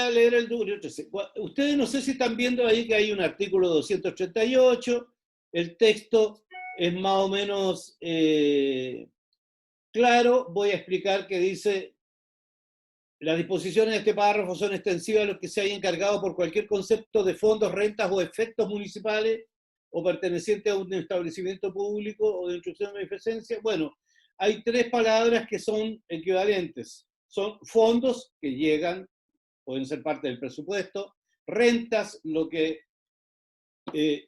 a leer el 213. Ustedes no sé si están viendo ahí que hay un artículo 238, el texto es más o menos claro, voy a explicar que dice: las disposiciones de este párrafo son extensivas a los que se hayan encargado por cualquier concepto de fondos, rentas o efectos municipales o pertenecientes a un establecimiento público o de instrucción de beneficencia. Bueno, hay tres palabras que son equivalentes. Son fondos que llegan, pueden ser parte del presupuesto, rentas, lo que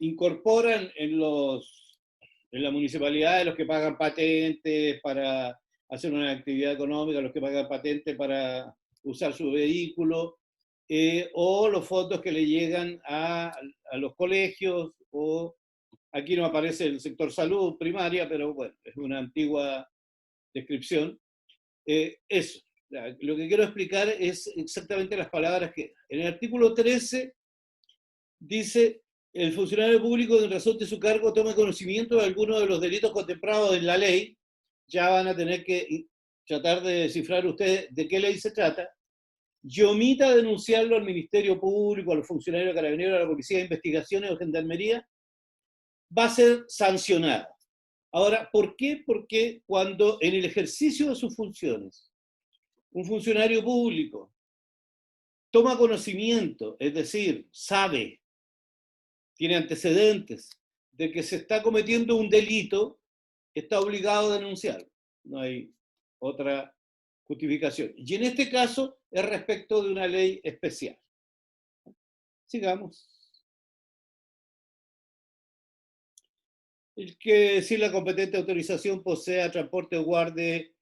incorporan en la municipalidad, los que pagan patentes para hacer una actividad económica, los que pagan patentes para usar su vehículo, o los fondos que le llegan a los colegios, o aquí no aparece el sector salud primaria, pero bueno, es una antigua descripción. Eso, lo que quiero explicar es exactamente las palabras que... En el artículo 13 dice: el funcionario público en razón de su cargo tome conocimiento de alguno de los delitos contemplados en la ley. Ya van a tener que tratar de descifrar ustedes de qué ley se trata, y omita denunciarlo al Ministerio Público, a los funcionarios carabineros, a la Policía de Investigaciones o Gendarmería, va a ser sancionado. Ahora, ¿por qué? Porque cuando en el ejercicio de sus funciones un funcionario público toma conocimiento, es decir, sabe, tiene antecedentes de que se está cometiendo un delito, está obligado a denunciarlo. No hay otra justificación. Y en este caso es respecto de una ley especial. Sigamos. El que si la competente autorización posea transporte o guarde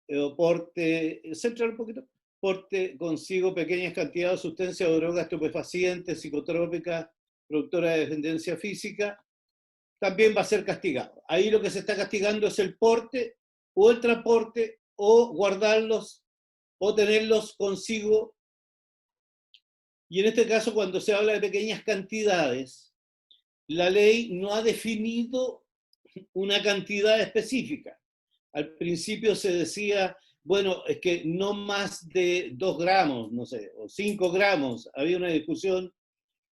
o porte, centrar un poquito, porte consigo pequeñas cantidades de sustancias o drogas estupefacientes, psicotrópicas, productoras de dependencia física, también va a ser castigado. Ahí lo que se está castigando es el porte o el transporte o guardarlos o tenerlos consigo. Y en este caso, cuando se habla de pequeñas cantidades, la ley no ha definido una cantidad específica. Al principio se decía, bueno, es que no más de 2 gramos, no sé, o 5 gramos, había una discusión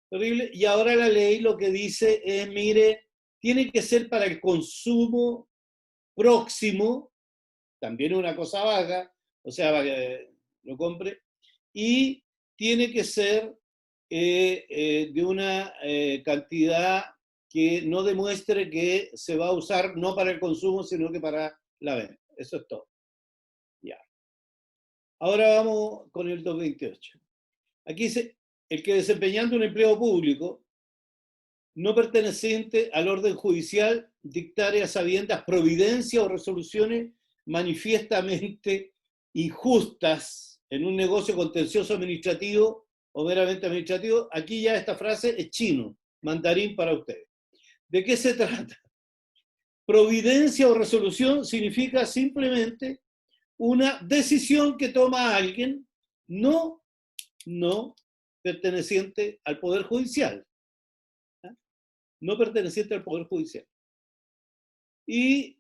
terrible, y ahora la ley lo que dice es, mire, tiene que ser para el consumo próximo, también una cosa vaga, o sea, para que lo compre, y tiene que ser de una cantidad que no demuestre que se va a usar no para el consumo, sino que para la venta. Eso es todo. Ya. Ahora vamos con el 228. Aquí dice: el que desempeñando un empleo público no perteneciente al orden judicial dictare a sabiendas providencias o resoluciones manifiestamente injustas en un negocio contencioso administrativo o meramente administrativo. Aquí ya esta frase es chino, mandarín para ustedes. ¿De qué se trata? Providencia o resolución significa simplemente una decisión que toma alguien no perteneciente al Poder Judicial. No perteneciente al Poder Judicial. Y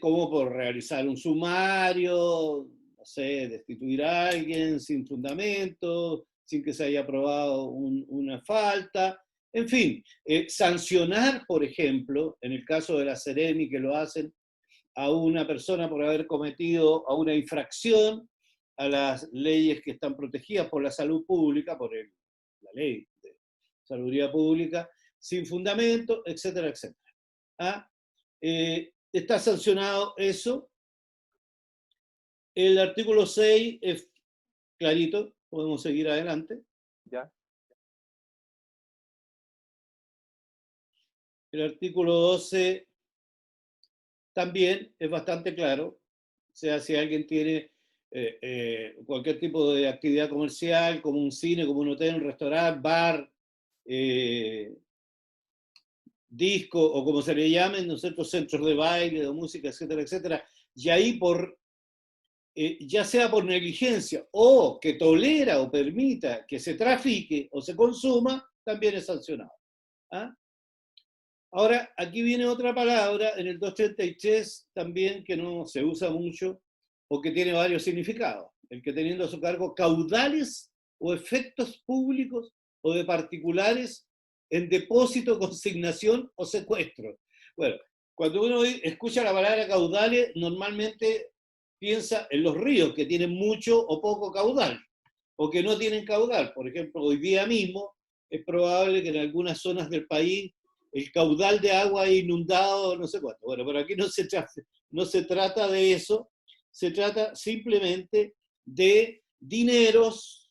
como por realizar un sumario, no sé, destituir a alguien sin fundamento, sin que se haya aprobado una falta, en fin, sancionar, por ejemplo, en el caso de la Seremi, que lo hacen a una persona por haber cometido a una infracción a las leyes que están protegidas por la salud pública, por la ley de salubridad pública, sin fundamento, etcétera, etcétera. ¿Ah? Está sancionado eso. El artículo 6 es clarito, podemos seguir adelante. Ya. El artículo 12 también es bastante claro. O sea, si alguien tiene cualquier tipo de actividad comercial, como un cine, como un hotel, un restaurante, bar, disco, o como se le llamen, ¿no es cierto?, centros de baile, de música, etcétera, etcétera, y ahí ya sea por negligencia o que tolera o permita que se trafique o se consuma, también es sancionado. ¿Ah? Ahora, aquí viene otra palabra en el 233 también que no se usa mucho o que tiene varios significados. El que teniendo a su cargo caudales o efectos públicos o de particulares en depósito, consignación o secuestro. Bueno, cuando uno escucha la palabra caudales, normalmente piensa en los ríos que tienen mucho o poco caudal, o que no tienen caudal. Por ejemplo, hoy día mismo es probable que en algunas zonas del país el caudal de agua ha inundado no sé cuánto. Bueno, pero aquí no se trata de eso, se trata simplemente de dineros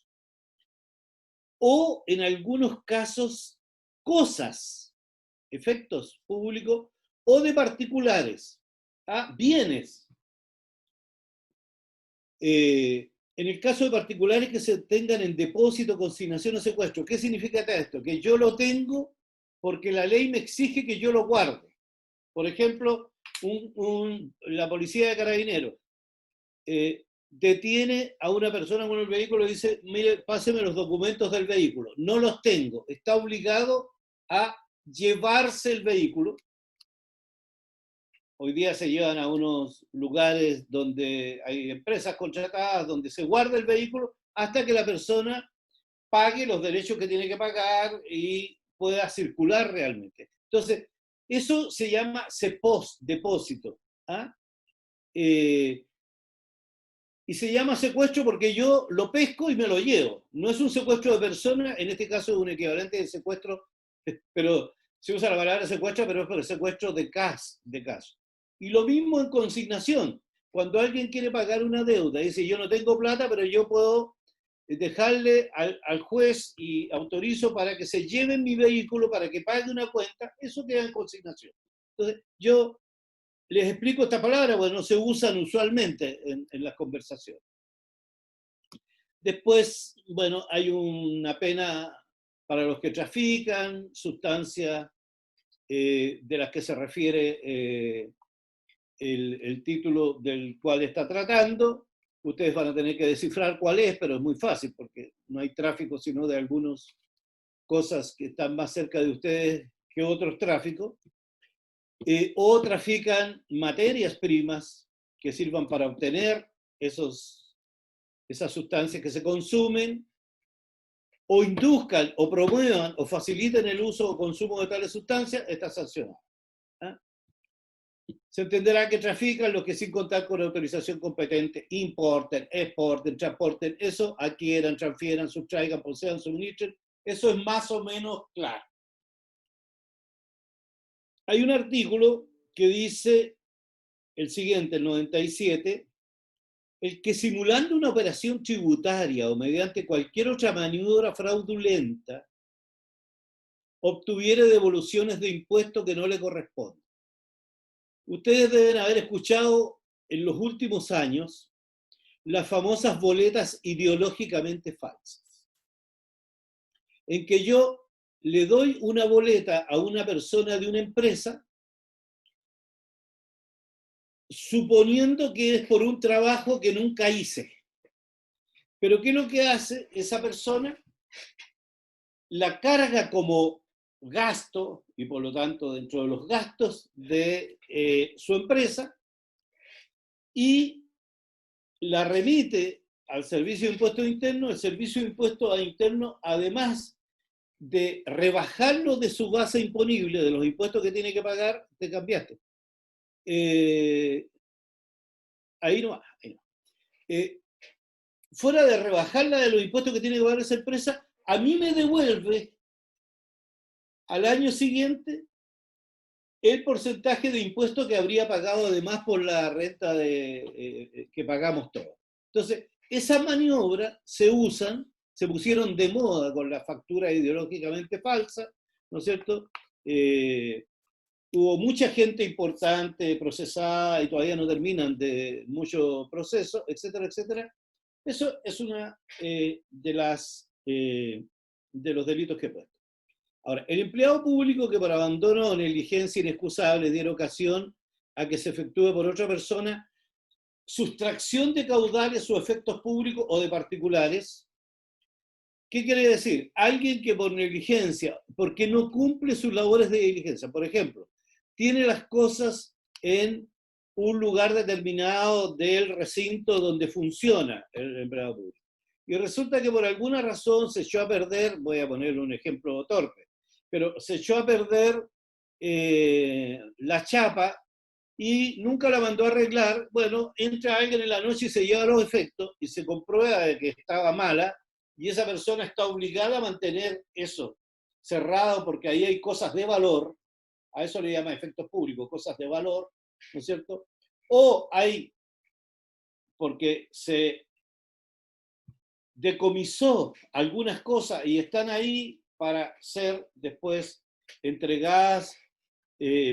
o en algunos casos cosas, efectos públicos o de particulares, bienes. En el caso de particulares que se tengan en depósito, consignación o secuestro. ¿Qué significa esto? Que yo lo tengo porque la ley me exige que yo lo guarde. Por ejemplo, la policía de carabineros detiene a una persona con el vehículo y dice, mire, páseme los documentos del vehículo. No los tengo. Está obligado a llevarse el vehículo. Hoy día se llevan a unos lugares donde hay empresas contratadas, donde se guarda el vehículo hasta que la persona pague los derechos que tiene que pagar y pueda circular realmente. Entonces, eso se llama CEPOS, depósito. Y se llama secuestro porque yo lo pesco y me lo llevo. No es un secuestro de persona, en este caso es un equivalente de secuestro, pero se usa la palabra secuestro, pero es por el secuestro de caso. Y lo mismo en consignación. Cuando alguien quiere pagar una deuda, dice, yo no tengo plata, pero yo puedo dejarle al juez y autorizo para que se lleven mi vehículo, para que pague una cuenta, eso queda en consignación. Entonces, yo les explico esta palabra, porque no se usan usualmente en las conversaciones. Después, bueno, hay una pena para los que trafican sustancias de las que se refiere el título del cual está tratando. Ustedes van a tener que descifrar cuál es, pero es muy fácil porque no hay tráfico sino de algunas cosas que están más cerca de ustedes que otros tráficos. O trafican materias primas que sirvan para obtener esas sustancias que se consumen, o induzcan, o promuevan, o faciliten el uso o consumo de tales sustancias, está sancionado. Se entenderá que trafican los que sin contar con autorización competente importen, exporten, transporten, eso adquieran, transfieran, sustraigan, posean, suministren, eso es más o menos claro. Hay un artículo que dice el siguiente, el 97, el que simulando una operación tributaria o mediante cualquier otra maniobra fraudulenta obtuviere devoluciones de impuestos que no le corresponden. Ustedes deben haber escuchado en los últimos años las famosas boletas ideológicamente falsas, en que yo le doy una boleta a una persona de una empresa suponiendo que es por un trabajo que nunca hice. Pero ¿qué es lo que hace esa persona? La carga como gasto, y por lo tanto dentro de los gastos de su empresa, y la remite al Servicio de Impuestos Internos. El Servicio de Impuestos Internos, además de rebajarlo de su base imponible, de los impuestos que tiene que pagar, te cambiaste. Ahí no. Fuera de rebajarla de los impuestos que tiene que pagar esa empresa, a mí me devuelve al año siguiente el porcentaje de impuestos que habría pagado además por la renta que pagamos todos. Entonces, esas maniobras se pusieron de moda con la factura ideológicamente falsa, ¿no es cierto? Hubo mucha gente importante procesada y todavía no terminan de mucho proceso, etcétera, etcétera. Eso es una de los delitos que he puesto. Ahora, el empleado público que por abandono o negligencia inexcusable diera ocasión a que se efectúe por otra persona sustracción de caudales o efectos públicos o de particulares. ¿Qué quiere decir? Alguien que por negligencia, porque no cumple sus labores de diligencia, por ejemplo, tiene las cosas en un lugar determinado del recinto donde funciona el empleado público, Y resulta que por alguna razón se echó a perder, voy a poner un ejemplo torpe, pero se echó a perder la chapa y nunca la mandó a arreglar. Bueno, entra alguien en la noche y se lleva los efectos y se comprueba de que estaba mala y esa persona está obligada a mantener eso cerrado porque ahí hay cosas de valor, a eso le llama efectos públicos, cosas de valor, ¿no es cierto? O hay, porque se decomisó algunas cosas y están ahí para ser después entregadas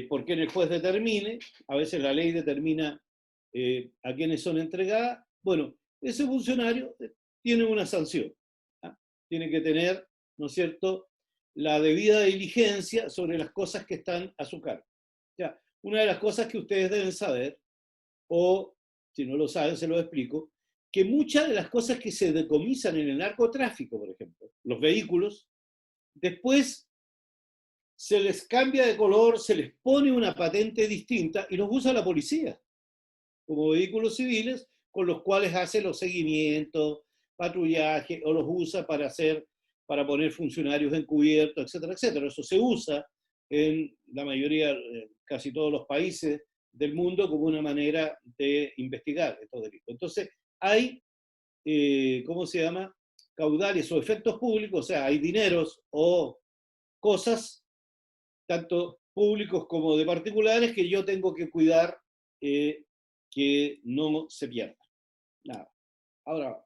por quien el juez determine, a veces la ley determina a quienes son entregadas, bueno, ese funcionario tiene una sanción, ¿ah? Tiene que tener, ¿no es cierto?, la debida diligencia sobre las cosas que están a su cargo. Ya, una de las cosas que ustedes deben saber, o si no lo saben, se lo explico, que muchas de las cosas que se decomisan en el narcotráfico, por ejemplo, los vehículos, después se les cambia de color, se les pone una patente distinta y los usa la policía como vehículos civiles con los cuales hace los seguimientos, patrullaje, o los usa para hacer, para poner funcionarios encubiertos, etcétera, etcétera. Eso se usa en la mayoría, casi todos los países del mundo como una manera de investigar estos delitos. Entonces, hay, ¿cómo se llama?, caudales o efectos públicos, o sea, hay dineros o cosas, tanto públicos como de particulares, que yo tengo que cuidar que no se pierda. Nada. Ahora,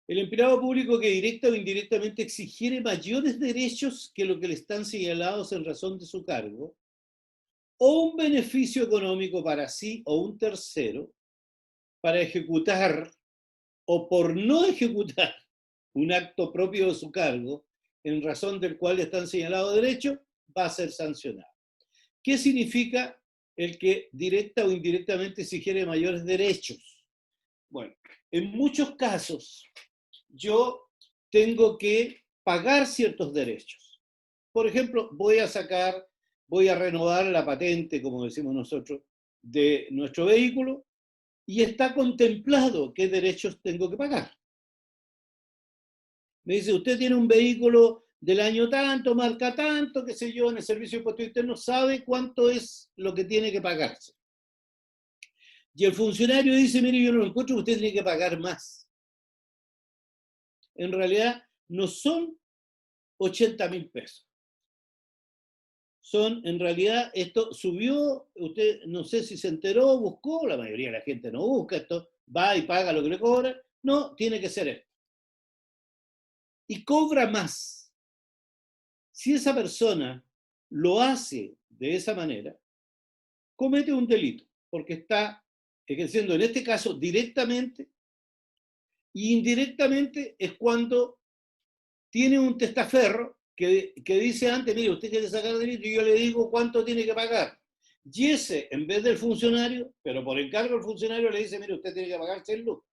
el empleado público que directa o indirectamente exigiere mayores derechos que lo que le están señalados en razón de su cargo, o un beneficio económico para sí o un tercero, para ejecutar o por no ejecutar un acto propio de su cargo, en razón del cual están señalados derechos, va a ser sancionado. ¿Qué significa el que directa o indirectamente exigiere mayores derechos? Bueno, en muchos casos yo tengo que pagar ciertos derechos. Por ejemplo, voy a renovar la patente, como decimos nosotros, de nuestro vehículo y está contemplado qué derechos tengo que pagar. Me dice, usted tiene un vehículo del año tanto, marca tanto, qué sé yo, en el servicio de impuesto interno, sabe cuánto es lo que tiene que pagarse. Y el funcionario dice, mire, yo no lo encuentro, usted tiene que pagar más. En realidad, no son 80.000 pesos. Son, en realidad, esto subió, usted no sé si se enteró, buscó, la mayoría de la gente no busca esto, va y paga lo que le cobra. No, tiene que ser esto. Y cobra más. Si esa persona lo hace de esa manera, comete un delito, porque está ejerciendo, en este caso, directamente, y indirectamente es cuando tiene un testaferro que dice antes, mire, usted quiere sacar delito y yo le digo cuánto tiene que pagar. Y ese, en vez del funcionario, pero por encargo del funcionario, le dice, mire, usted tiene que pagar 100 lucas.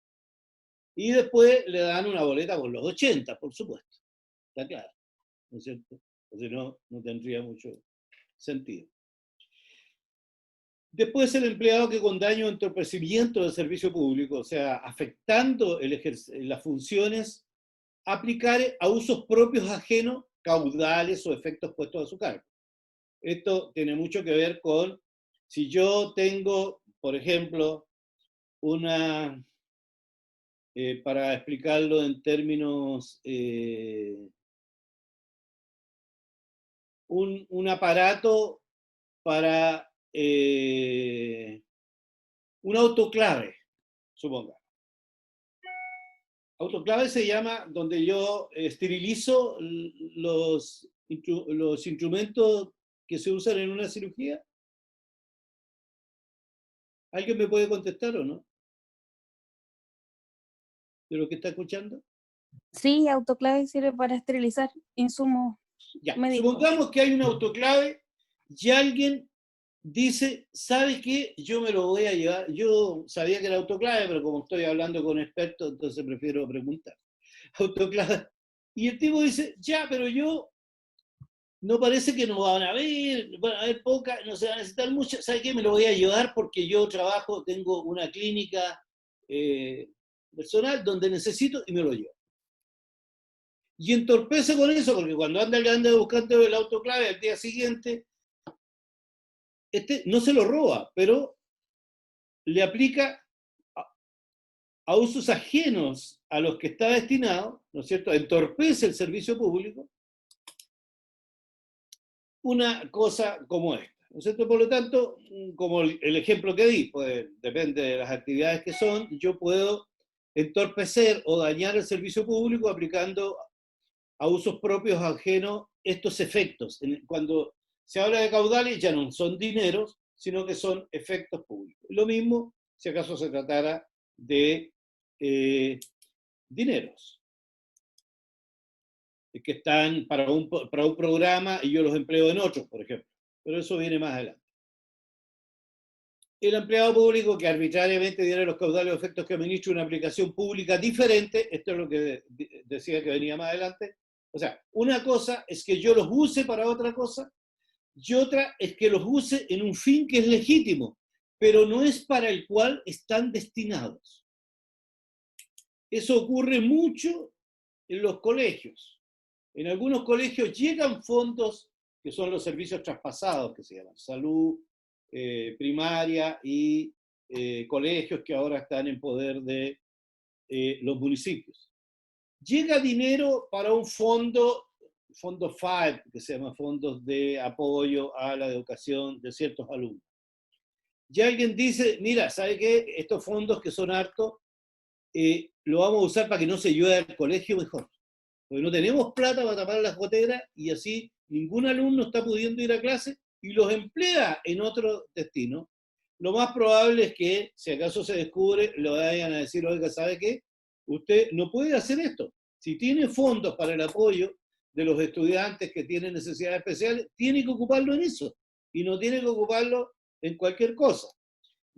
Y después le dan una boleta por los 80, por supuesto. Está claro, ¿no es cierto? O si no, no tendría mucho sentido. Después el empleado que con daño o entorpecimiento del servicio público, o sea, afectando las funciones, aplicar a usos propios ajenos, caudales o efectos puestos a su cargo. Esto tiene mucho que ver con si yo tengo, por ejemplo, para explicarlo en términos, un aparato para un autoclave, suponga. Autoclave se llama donde yo esterilizo los instrumentos que se usan en una cirugía. ¿Alguien me puede contestar o no? ¿De lo que está escuchando? Sí, autoclave sirve para esterilizar insumos Ya, médicos. supongamos que hay un autoclave y alguien dice, ¿sabes qué? Yo me lo voy a llevar. Yo sabía que era autoclave, pero como estoy hablando con expertos, entonces prefiero preguntar. Autoclave. Y el tipo dice, ya, pero yo no parece que no van a haber poca, no se va a necesitar mucho. ¿Sabe qué? Me lo voy a llevar porque yo trabajo, tengo una clínica personal donde necesito y me lo llevo. Y entorpece con eso, porque cuando anda buscando el autoclave al día siguiente, no se lo roba, pero le aplica a usos ajenos a los que está destinado, ¿no es cierto? Entorpece el servicio público, una cosa como esta, ¿no es cierto? Por lo tanto, como el ejemplo que di, pues depende de las actividades que son, yo puedo entorpecer o dañar el servicio público aplicando a usos propios ajenos estos efectos. Cuando se habla de caudales ya no son dineros, sino que son efectos públicos. Lo mismo si acaso se tratara de dineros que están para un programa y yo los empleo en otros, por ejemplo. Pero eso viene más adelante. El empleado público que arbitrariamente diera los caudales o efectos que administra una aplicación pública diferente, esto es lo que decía que venía más adelante. O sea, una cosa es que yo los use para otra cosa y otra es que los use en un fin que es legítimo, pero no es para el cual están destinados. Eso ocurre mucho en los colegios. En algunos colegios llegan fondos que son los servicios traspasados, que se llaman salud, primaria y colegios que ahora están en poder de los municipios. Llega dinero para un fondo FAEP, que se llama Fondos de Apoyo a la Educación de ciertos alumnos. Y alguien dice, mira, ¿sabe qué? Estos fondos que son hartos, lo vamos a usar para que no se llueva al colegio mejor. Porque no tenemos plata para tapar las goteras y así ningún alumno está pudiendo ir a clase y los emplea en otro destino. Lo más probable es que, si acaso se descubre, lo vayan a decir, oiga, ¿sabe qué? Usted no puede hacer esto. Si tiene fondos para el apoyo de los estudiantes que tienen necesidades especiales, tiene que ocuparlo en eso y no tiene que ocuparlo en cualquier cosa.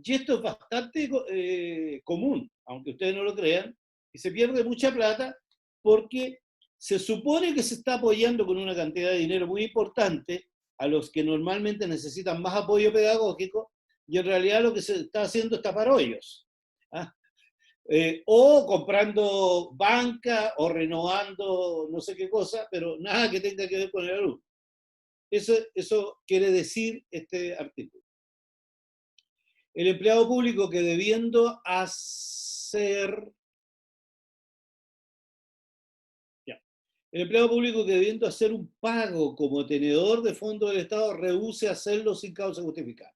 Y esto es bastante común, aunque ustedes no lo crean, y se pierde mucha plata porque se supone que se está apoyando con una cantidad de dinero muy importante a los que normalmente necesitan más apoyo pedagógico, y en realidad lo que se está haciendo es tapar hoyos. ¿Ah? O comprando banca o renovando no sé qué cosa, pero nada que tenga que ver con el alumno. Eso quiere decir este artículo. El empleado público que debiendo hacer... El empleado público que debiendo hacer un pago como tenedor de fondos del Estado rehúse hacerlo sin causa justificada.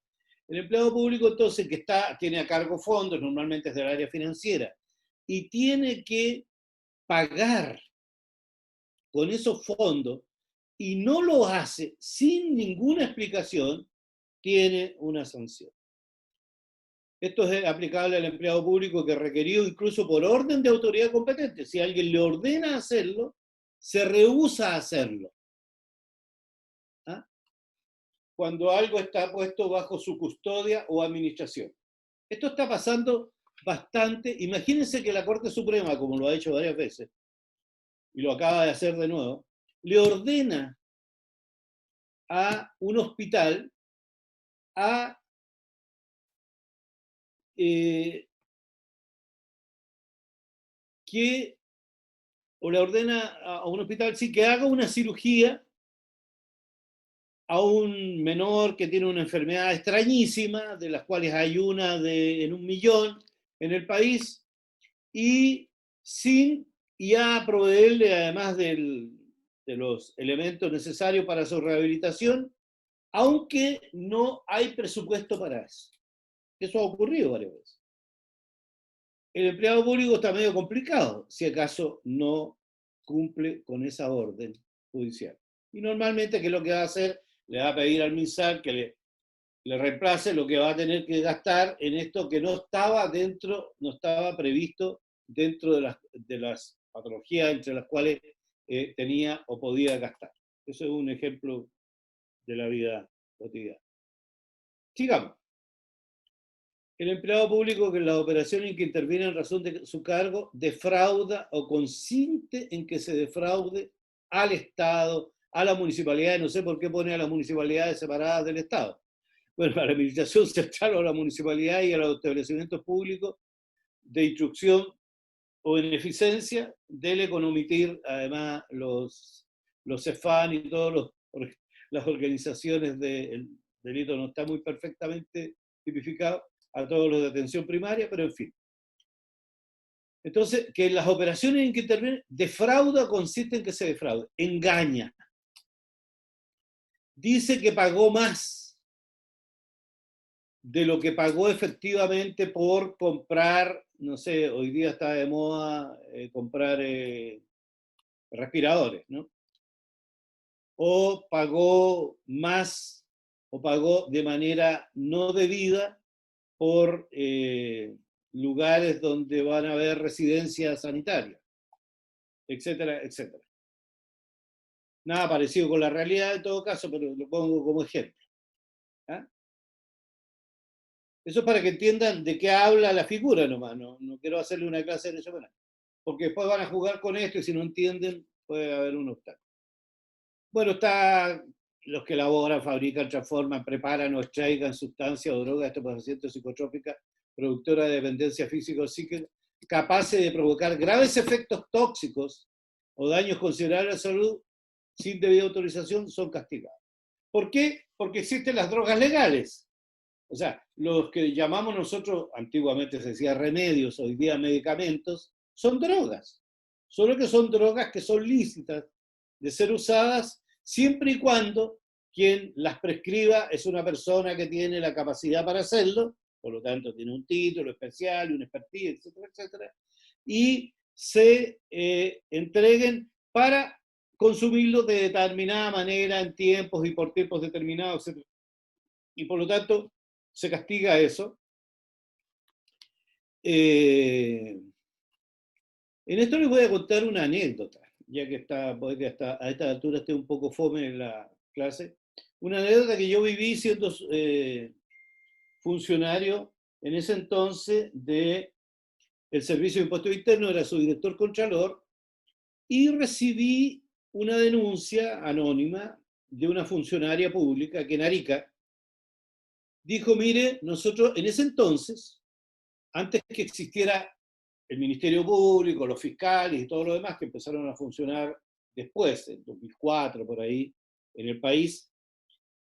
El empleado público entonces que tiene a cargo fondos, normalmente es del área financiera, y tiene que pagar con esos fondos y no lo hace sin ninguna explicación, tiene una sanción. Esto es aplicable al empleado público que requerido incluso por orden de autoridad competente. Si alguien le ordena hacerlo, se rehúsa a hacerlo. ¿Ah? Cuando algo está puesto bajo su custodia o administración. Esto está pasando bastante. Imagínense que la Corte Suprema, como lo ha hecho varias veces, y lo acaba de hacer de nuevo, le ordena a un hospital o le ordena a un hospital sí, que haga una cirugía a un menor que tiene una enfermedad extrañísima, de las cuales hay una en 1.000.000 en el país, y a proveerle, además de los elementos necesarios para su rehabilitación, aunque no hay presupuesto para eso. Eso ha ocurrido varias veces. El empleado público está medio complicado, si acaso no cumple con esa orden judicial. Y normalmente, ¿qué es lo que va a hacer? Le va a pedir al MinSal que le reemplace lo que va a tener que gastar en esto que no estaba previsto dentro de las patologías entre las cuales tenía o podía gastar. Eso es un ejemplo de la vida cotidiana. Sigamos. El empleado público que en las operaciones en que interviene en razón de su cargo defrauda o consiente en que se defraude al Estado, a las municipalidades, no sé por qué pone a las municipalidades separadas del Estado. Bueno, a la administración central o a la municipalidad y a los establecimientos públicos de instrucción o beneficencia, dele con omitir además los CEFAN y todas las organizaciones del delito, no está muy perfectamente tipificado, a todos los de atención primaria, pero en fin. Entonces, que las operaciones en que interviene, defrauda consiste en que se defrauda, engaña. Dice que pagó más de lo que pagó efectivamente por comprar, no sé, hoy día está de moda comprar respiradores, ¿no? O pagó más, o pagó de manera no debida por lugares donde van a haber residencias sanitarias, etcétera, etcétera. Nada parecido con la realidad en todo caso, pero lo pongo como ejemplo. ¿Ah? Eso es para que entiendan de qué habla la figura nomás, no quiero hacerle una clase de eso, porque después van a jugar con esto y si no entienden puede haber un obstáculo. Bueno, está los que elaboran, fabrican, transforman, preparan o extraigan sustancias o drogas estupefacientes psicotrópicas productoras de dependencia física o psíquica capaces de provocar graves efectos tóxicos o daños considerables a la salud sin debida autorización son castigados. ¿Por qué? Porque existen las drogas legales. O sea, los que llamamos nosotros, antiguamente se decía remedios, hoy día medicamentos, son drogas. Solo que son drogas que son lícitas de ser usadas siempre y cuando quien las prescriba es una persona que tiene la capacidad para hacerlo, por lo tanto tiene un título especial, una expertise, etcétera, etcétera, y se entreguen para consumirlo de determinada manera, en tiempos y por tiempos determinados, etcétera. Y por lo tanto, se castiga eso. En esto les voy a contar una anécdota, ya que puede que a esta altura esté un poco fome en la clase. Una anécdota que yo viví siendo funcionario en ese entonces del Servicio de Impuestos Internos, era su director contralor, y recibí una denuncia anónima de una funcionaria pública que en Arica dijo, mire, nosotros en ese entonces, antes que existiera el Ministerio Público, los fiscales y todo lo demás que empezaron a funcionar después, en 2004, por ahí, en el país,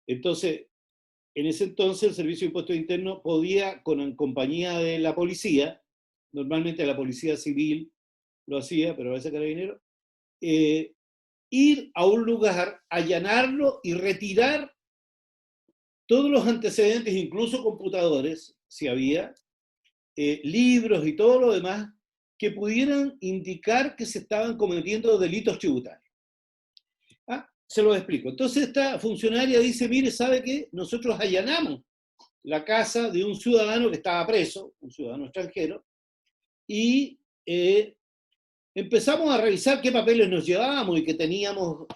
entonces, en ese entonces el Servicio de Impuestos Internos podía, con compañía de la policía, normalmente la policía civil lo hacía, pero a veces carabinero, ir a un lugar, allanarlo y retirar todos los antecedentes, incluso computadores, si había, libros y todo lo demás, que pudieran indicar que se estaban cometiendo delitos tributarios. Se lo explico. Entonces esta funcionaria dice, mire, ¿sabe qué? Nosotros allanamos la casa de un ciudadano que estaba preso, un ciudadano extranjero, y empezamos a revisar qué papeles nos llevábamos y que teníamos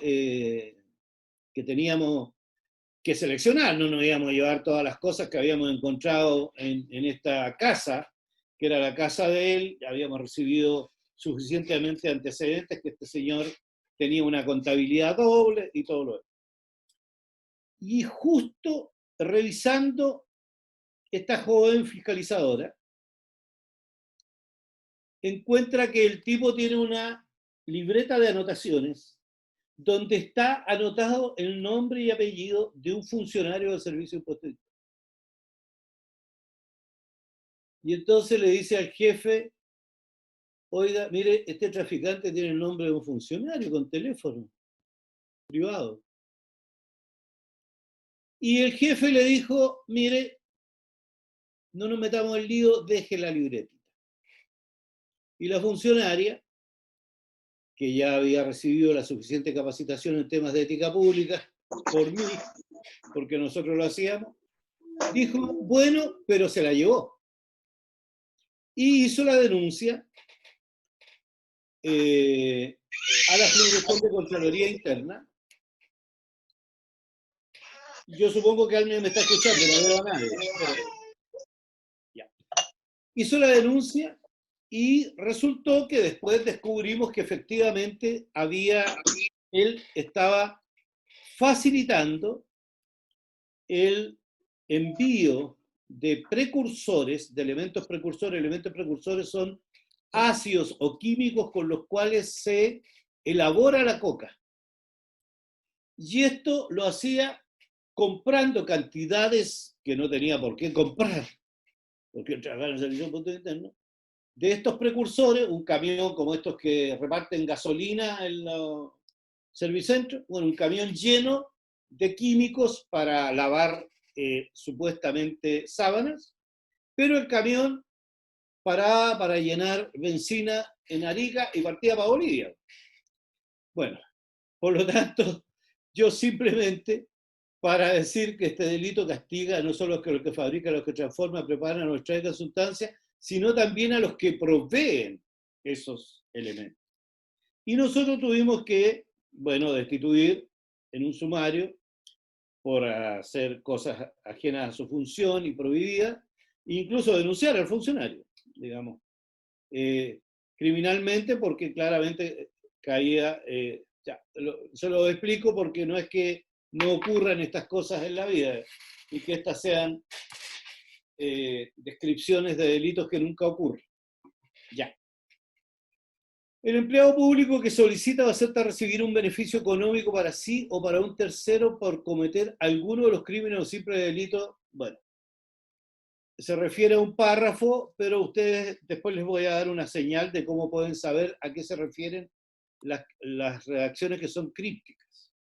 que seleccionar, no nos íbamos a llevar todas las cosas que habíamos encontrado en esta casa, que era la casa de él, habíamos recibido suficientemente antecedentes que este señor tenía una contabilidad doble y todo lo demás. Y justo revisando esta joven fiscalizadora, encuentra que el tipo tiene una libreta de anotaciones donde está anotado el nombre y apellido de un funcionario del Servicio de Impuestos. Y entonces le dice al jefe, oiga, mire, este traficante tiene el nombre de un funcionario con teléfono privado. Y el jefe le dijo, mire, no nos metamos en lío, deje la libretita. Y la funcionaria, que ya había recibido la suficiente capacitación en temas de ética pública por mí, porque nosotros lo hacíamos, dijo, bueno, pero se la llevó. Y hizo la denuncia a la Subdirección de Contraloría Interna. Yo supongo que alguien me está escuchando, no veo a nadie. Ya. Hizo la denuncia y resultó que después descubrimos que efectivamente él estaba facilitando el envío de precursores, de elementos precursores. Elementos precursores son ácidos o químicos con los cuales se elabora la coca. Y esto lo hacía comprando cantidades que no tenía por qué comprar, porque trabajaba en el servicio de punto interno, de estos precursores, un camión como estos que reparten gasolina en los servicentros, bueno, un camión lleno de químicos para lavar supuestamente sábanas, pero el camión paraba para llenar benzina en Arica y partía para Bolivia. Bueno, por lo tanto, yo simplemente, para decir que este delito castiga no solo a los que fabrican, a los que transforman, preparan o extraen sustancias, sino también a los que proveen esos elementos. Y nosotros tuvimos que, bueno, destituir en un sumario por hacer cosas ajenas a su función y prohibidas, e incluso denunciar al funcionario, digamos, criminalmente, porque claramente caía, se lo explico porque no es que no ocurran estas cosas en la vida y que estas sean descripciones de delitos que nunca ocurren. Ya. El empleado público que solicita o acepta recibir un beneficio económico para sí o para un tercero por cometer alguno de los crímenes o simples delitos, bueno, se refiere a un párrafo, pero ustedes después les voy a dar una señal de cómo pueden saber a qué se refieren las redacciones que son crípticas.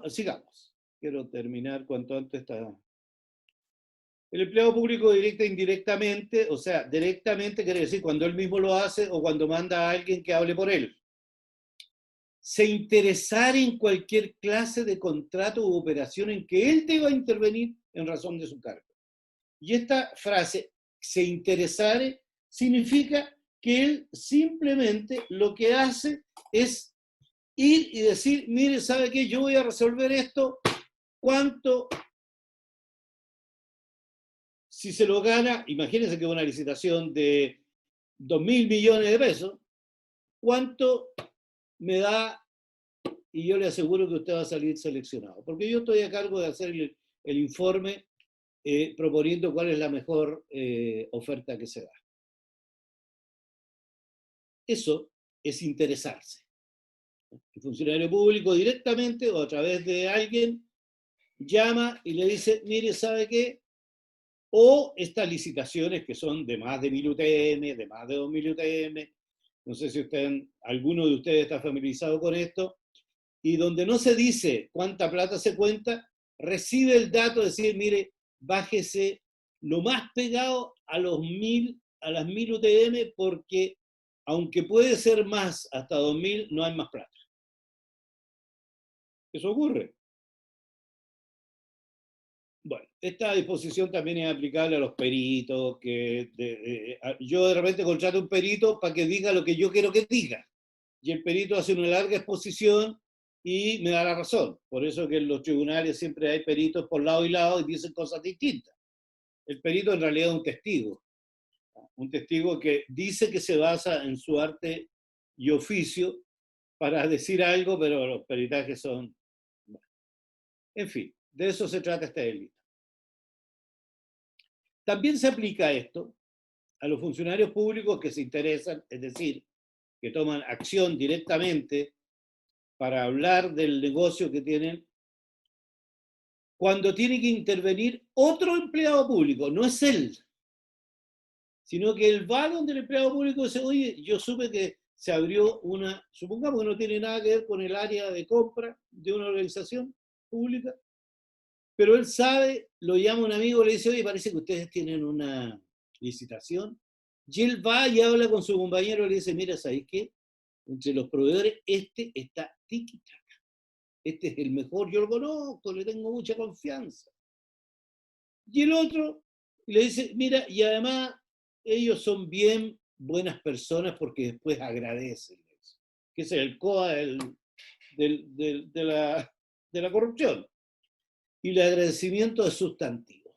Sigamos. Quiero terminar cuanto antes esta... El empleado público directa e indirectamente, o sea, directamente quiere decir cuando él mismo lo hace o cuando manda a alguien que hable por él. Se interesar en cualquier clase de contrato u operación en que él deba intervenir en razón de su cargo. Y esta frase, se interesare, significa que él simplemente lo que hace es ir y decir, mire, ¿sabe qué? Yo voy a resolver esto, ¿cuánto? Si se lo gana, imagínense que es una licitación de 2.000 millones de pesos, ¿cuánto me da? Y yo le aseguro que usted va a salir seleccionado, porque yo estoy a cargo de hacer el informe proponiendo cuál es la mejor oferta que se da. Eso es interesarse. El funcionario público directamente o a través de alguien llama y le dice, mire, ¿sabe qué? O estas licitaciones que son de más de 1.000 UTM, de más de 2.000 UTM, no sé si alguno de ustedes está familiarizado con esto, y donde no se dice cuánta plata se cuenta, recibe el dato de decir, mire, bájese lo más pegado a las 1.000 UTM, porque aunque puede ser más, hasta 2.000, no hay más plata. Eso ocurre. Bueno, esta disposición también es aplicable a los peritos, yo de repente contrato un perito para que diga lo que yo quiero que diga, y el perito hace una larga exposición y me da la razón. Por eso que en los tribunales siempre hay peritos por lado y lado y dicen cosas distintas. El perito en realidad es un testigo que dice que se basa en su arte y oficio para decir algo, pero los peritajes son... Bueno, en fin, de eso se trata este delito. También se aplica esto a los funcionarios públicos que se interesan, es decir, que toman acción directamente para hablar del negocio que tienen, cuando tiene que intervenir otro empleado público, no es él, sino que él va donde el empleado público dice, oye, yo supe que se abrió supongamos que no tiene nada que ver con el área de compra de una organización pública, pero él sabe, lo llama un amigo, le dice, oye, parece que ustedes tienen una licitación, y él va y habla con su compañero y le dice, mira, ¿sabes qué? Entre los proveedores, este está tiki-taka, este es el mejor, yo lo conozco, le tengo mucha confianza. Y el otro le dice, mira, y además ellos son bien buenas personas porque después agradecen eso, que es el COA de la corrupción. Y el agradecimiento es sustantivo.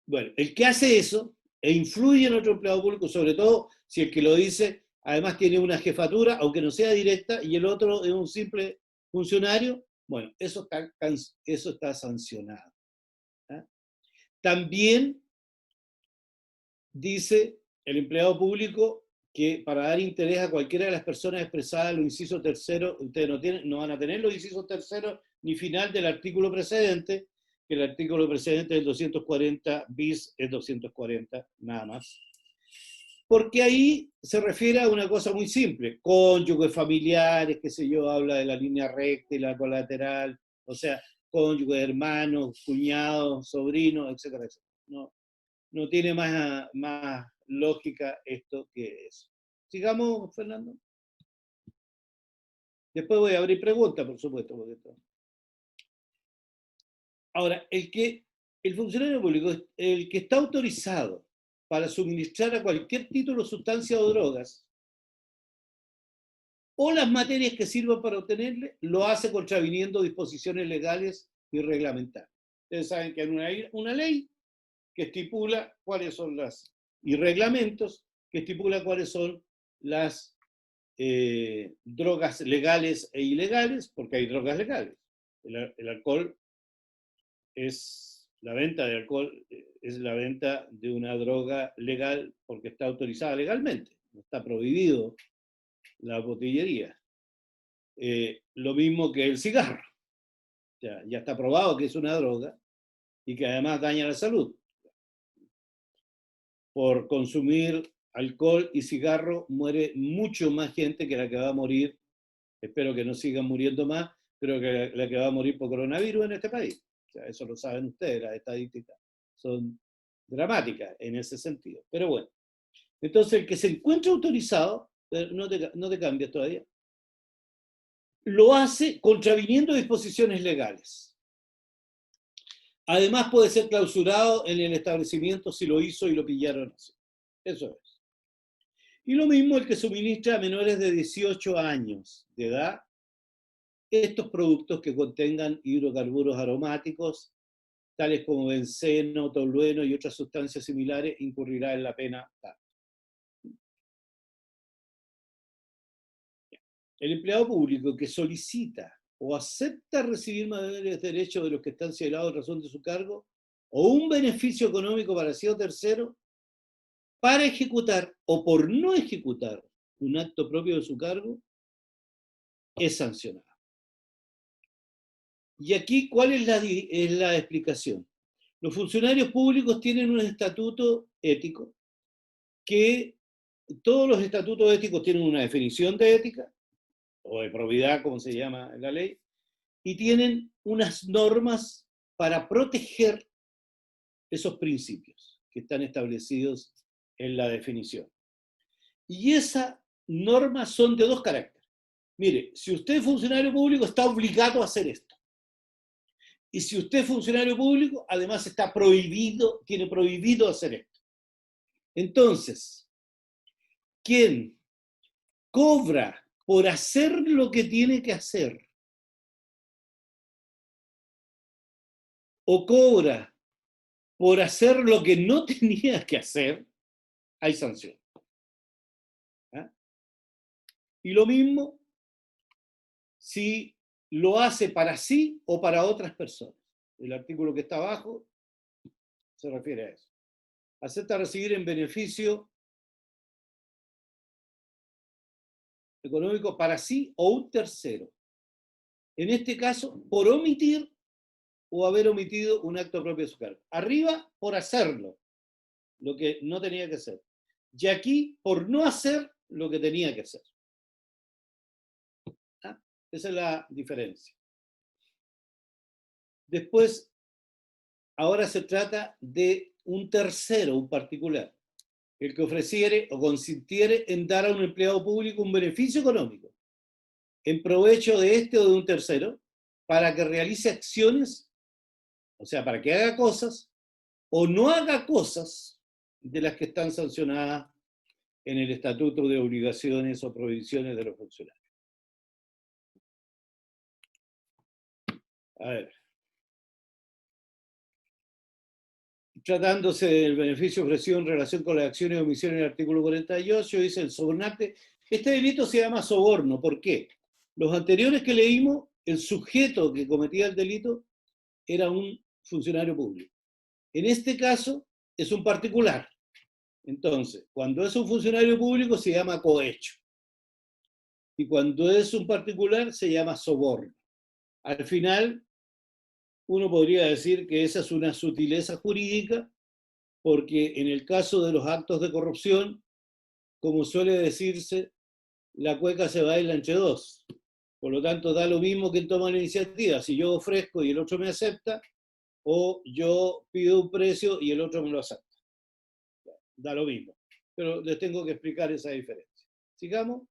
Bueno, el que hace eso e influye en otro empleado público, sobre todo si el que lo dice además tiene una jefatura, aunque no sea directa, y el otro es un simple funcionario, bueno, eso está sancionado. ¿Ah? También dice el empleado público que para dar interés a cualquiera de las personas expresadas en los incisos terceros, ustedes no van a tener los incisos terceros ni final del artículo precedente, que el artículo precedente del 240 bis es 240, nada más. Porque ahí se refiere a una cosa muy simple, cónyuges, familiares, qué sé yo, habla de la línea recta y la colateral, o sea, cónyuges, hermanos, cuñados, sobrinos, etcétera, etcétera. No tiene más lógica esto que eso. Sigamos, Fernando. Después voy a abrir preguntas, por supuesto. Ahora, el funcionario público, el que está autorizado para suministrar a cualquier título, sustancia o drogas, o las materias que sirvan para obtenerle, lo hace contraviniendo disposiciones legales y reglamentarias. Ustedes saben que hay una ley que estipula cuáles son y reglamentos que estipula cuáles son las drogas legales e ilegales, porque hay drogas legales. El alcohol la venta de alcohol es la venta de una droga legal porque está autorizada legalmente, no está prohibido la botillería. Lo mismo que el cigarro. Ya está probado que es una droga y que además daña la salud. Por consumir alcohol y cigarro muere mucho más gente que la que va a morir, espero que no sigan muriendo más, pero que la que va a morir por coronavirus en este país. O sea, eso lo saben ustedes, las estadísticas son dramáticas en ese sentido. Pero bueno, entonces el que se encuentra autorizado, no te cambias todavía, lo hace contraviniendo disposiciones legales. Además puede ser clausurado en el establecimiento si lo hizo y lo pillaron así. Eso es. Y lo mismo el que suministra a menores de 18 años de edad estos productos que contengan hidrocarburos aromáticos, tales como benceno, tolueno y otras sustancias similares, incurrirá en la pena. El empleado público que solicita o acepta recibir mayores derechos de los que están señalados en razón de su cargo, o un beneficio económico para sí o tercero, para ejecutar o por no ejecutar un acto propio de su cargo, es sancionado. Y aquí, ¿cuál es la explicación? Los funcionarios públicos tienen un estatuto ético que todos los estatutos éticos tienen una definición de ética, o de probidad, como se llama en la ley, y tienen unas normas para proteger esos principios que están establecidos en la definición. Y esas normas son de dos caracteres. Mire, si usted es funcionario público, está obligado a hacer esto. Y si usted es funcionario público, además está prohibido, tiene prohibido hacer esto. Entonces, quien cobra por hacer lo que tiene que hacer, o cobra por hacer lo que no tenía que hacer, hay sanción. ¿Ah? Y lo mismo si lo hace para sí o para otras personas. El artículo que está abajo se refiere a eso. Acepta recibir en beneficio económico para sí o un tercero. En este caso, por omitir o haber omitido un acto propio de su cargo. Arriba, por hacerlo, lo que no tenía que hacer. Y aquí, por no hacer lo que tenía que hacer. ¿Ah? Esa es la diferencia. Después, ahora se trata de un tercero, un particular, el que ofreciere o consintiere en dar a un empleado público un beneficio económico en provecho de este o de un tercero para que realice acciones, o sea, para que haga cosas o no haga cosas de las que están sancionadas en el Estatuto de Obligaciones o Prohibiciones de los Funcionarios. A ver. Tratándose del beneficio ofrecido en relación con las acciones de omisión en el artículo 48, dice el sobornante. Este delito se llama soborno. ¿Por qué? Los anteriores que leímos el sujeto que cometía el delito era un funcionario público. En este caso, es un particular. Entonces, cuando es un funcionario público se llama cohecho. Y cuando es un particular se llama soborno. Al final, uno podría decir que esa es una sutileza jurídica, porque en el caso de los actos de corrupción, como suele decirse, la cueca se baila entre dos. Por lo tanto, da lo mismo quien toma la iniciativa. Si yo ofrezco y el otro me acepta, o yo pido un precio y el otro me lo acepta. Da lo mismo. Pero les tengo que explicar esa diferencia. Sigamos.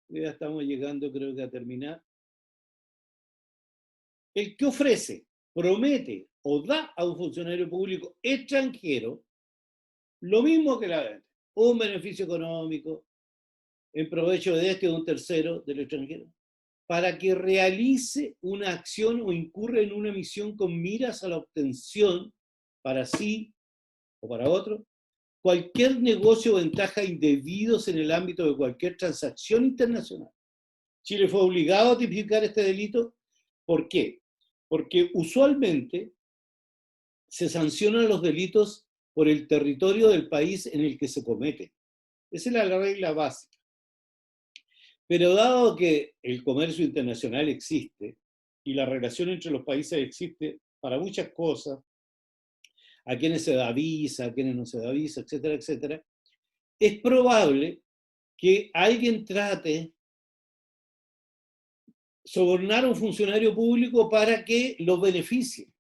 Ya estamos llegando, creo que a terminar. El que ofrece, promete o da a un funcionario público extranjero lo mismo que la vende, un beneficio económico en provecho de este o de un tercero del extranjero, para que realice una acción o incurra en una misión con miras a la obtención para sí o para otro, cualquier negocio o ventaja indebidos en el ámbito de cualquier transacción internacional. Chile fue obligado a tipificar este delito. ¿Por qué? Porque usualmente se sancionan los delitos por el territorio del país en el que se comete. Esa es la regla básica. Pero dado que el comercio internacional existe y la relación entre los países existe para muchas cosas, a quienes se da visa, a quienes no se da visa, etcétera, etcétera, es probable que alguien trate sobornar a un funcionario público para que lo beneficie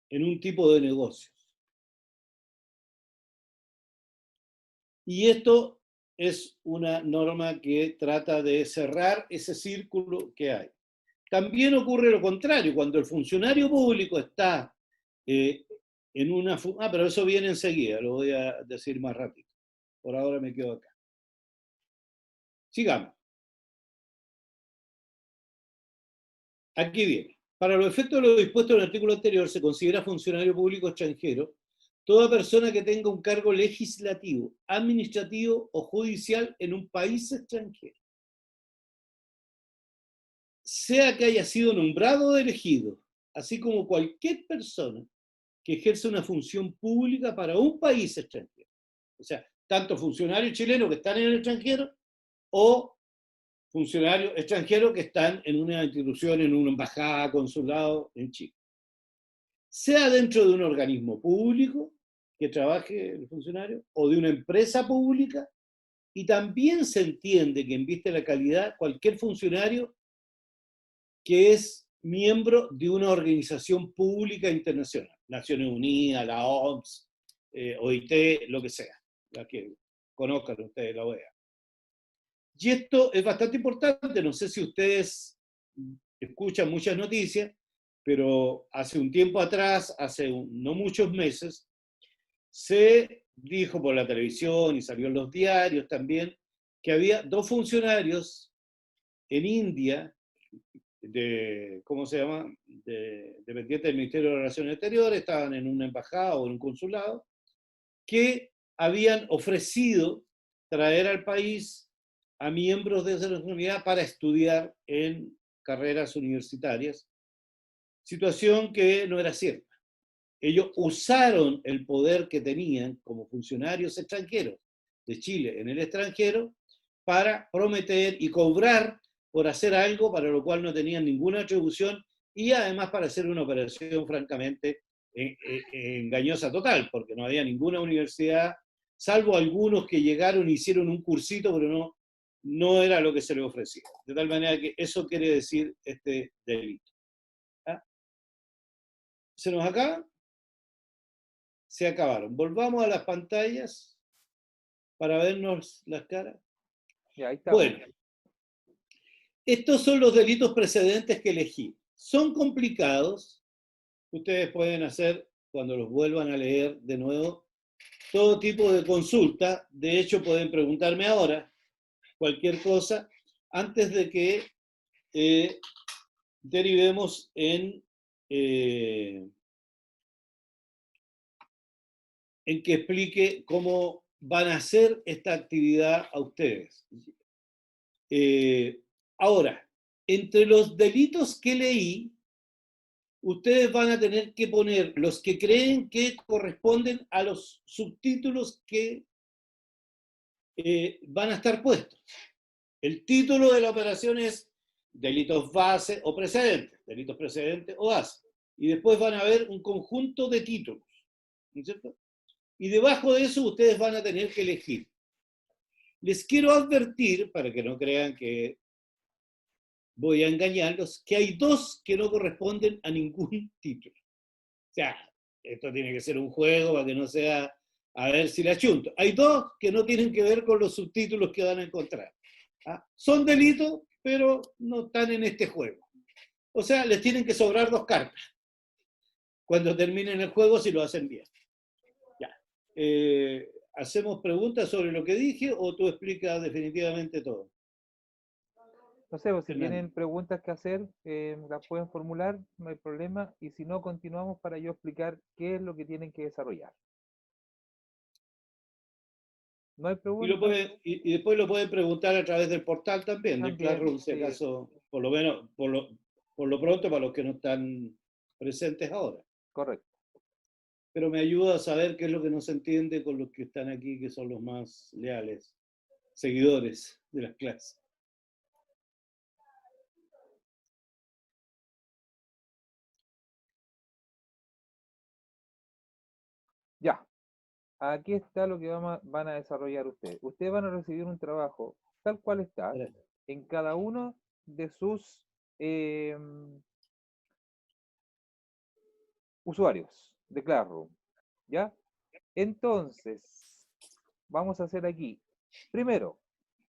en un tipo de negocio. Y esto es una norma que trata de cerrar ese círculo que hay. También ocurre lo contrario, cuando el funcionario público está en una... pero eso viene enseguida, lo voy a decir más rápido. Por ahora me quedo acá. Sigamos. Aquí viene. Para los efectos de lo dispuesto en el artículo anterior, se considera funcionario público extranjero toda persona que tenga un cargo legislativo, administrativo o judicial en un país extranjero, sea que haya sido nombrado o elegido, así como cualquier persona que ejerce una función pública para un país extranjero. O sea, tanto funcionarios chilenos que están en el extranjero o funcionarios extranjeros que están en una institución, en una embajada, consulado en Chile. Sea dentro de un organismo público que trabaje el funcionario o de una empresa pública, y también se entiende que en vista de la calidad, cualquier funcionario que es miembro de una organización pública internacional, Naciones Unidas, la OMS, OIT, lo que sea, la que conozcan ustedes, la OEA. Y esto es bastante importante, no sé si ustedes escuchan muchas noticias, pero hace un tiempo atrás, no muchos meses, se dijo por la televisión y salió en los diarios también que había dos funcionarios en India, ¿cómo se llama? Dependientes del Ministerio de Relaciones Exteriores, estaban en una embajada o en un consulado, que habían ofrecido traer al país a miembros de esa nacionalidad para estudiar en carreras universitarias, situación que no era cierta. Ellos usaron el poder que tenían como funcionarios extranjeros de Chile en el extranjero para prometer y cobrar por hacer algo para lo cual no tenían ninguna atribución, y además para hacer una operación francamente engañosa total, porque no había ninguna universidad, salvo algunos que llegaron y hicieron un cursito, pero no era lo que se les ofrecía. De tal manera que eso quiere decir este delito. ¿Ah? ¿Se nos acaba? Se acabaron. Volvamos a las pantallas para vernos las caras. Y ahí está. Bueno, estos son los delitos precedentes que elegí. Son complicados. Ustedes pueden hacer, cuando los vuelvan a leer de nuevo, todo tipo de consulta. De hecho, pueden preguntarme ahora cualquier cosa antes de que derivemos en que explique cómo van a hacer esta actividad a ustedes. Ahora, entre los delitos que leí, ustedes van a tener que poner los que creen que corresponden a los subtítulos que van a estar puestos. El título de la operación es delitos base o precedentes, delitos precedentes o base. Y después van a ver un conjunto de títulos, ¿no es cierto? Y debajo de eso ustedes van a tener que elegir. Les quiero advertir, para que no crean que voy a engañarlos, que hay dos que no corresponden a ningún título. O sea, esto tiene que ser un juego para que no sea a ver si la chunto. Hay dos que no tienen que ver con los subtítulos que van a encontrar. ¿Ah? Son delitos, pero no están en este juego. O sea, les tienen que sobrar dos cartas cuando terminen el juego si lo hacen bien. Ya. ¿Hacemos preguntas sobre lo que dije o tú explicas definitivamente todo? No sé, pues, si Fernando. tienen preguntas que hacer, las pueden formular, no hay problema. Y si no, continuamos para yo explicar qué es lo que tienen que desarrollar. No hay Y, preguntas, y después lo pueden preguntar a través del portal también, del también, Classroom, si sí, acaso, por lo menos, por lo pronto, para los que no están presentes ahora. correcto. Pero me ayuda a saber qué es lo que no se entiende con los que están aquí, que son los más leales, seguidores de las clases. Ya, aquí está lo que van a desarrollar ustedes. Ustedes van a recibir un trabajo tal cual está en cada uno de sus usuarios de Classroom. ¿Ya? Entonces, vamos a hacer aquí. Primero,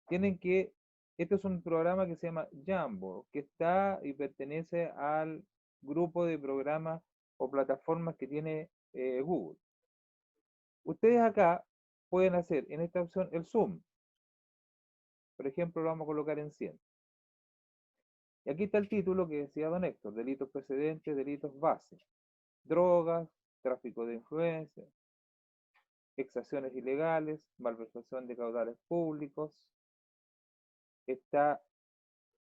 tienen que, este es un programa que se llama Jamboard, que está y pertenece al grupo de programas o plataformas que tiene Google. Ustedes acá pueden hacer en esta opción el zoom. Por ejemplo, lo vamos a colocar en 100. Y aquí está el título que decía don Héctor: delitos precedentes, delitos base, drogas, tráfico de influencias, exacciones ilegales, malversación de caudales públicos, está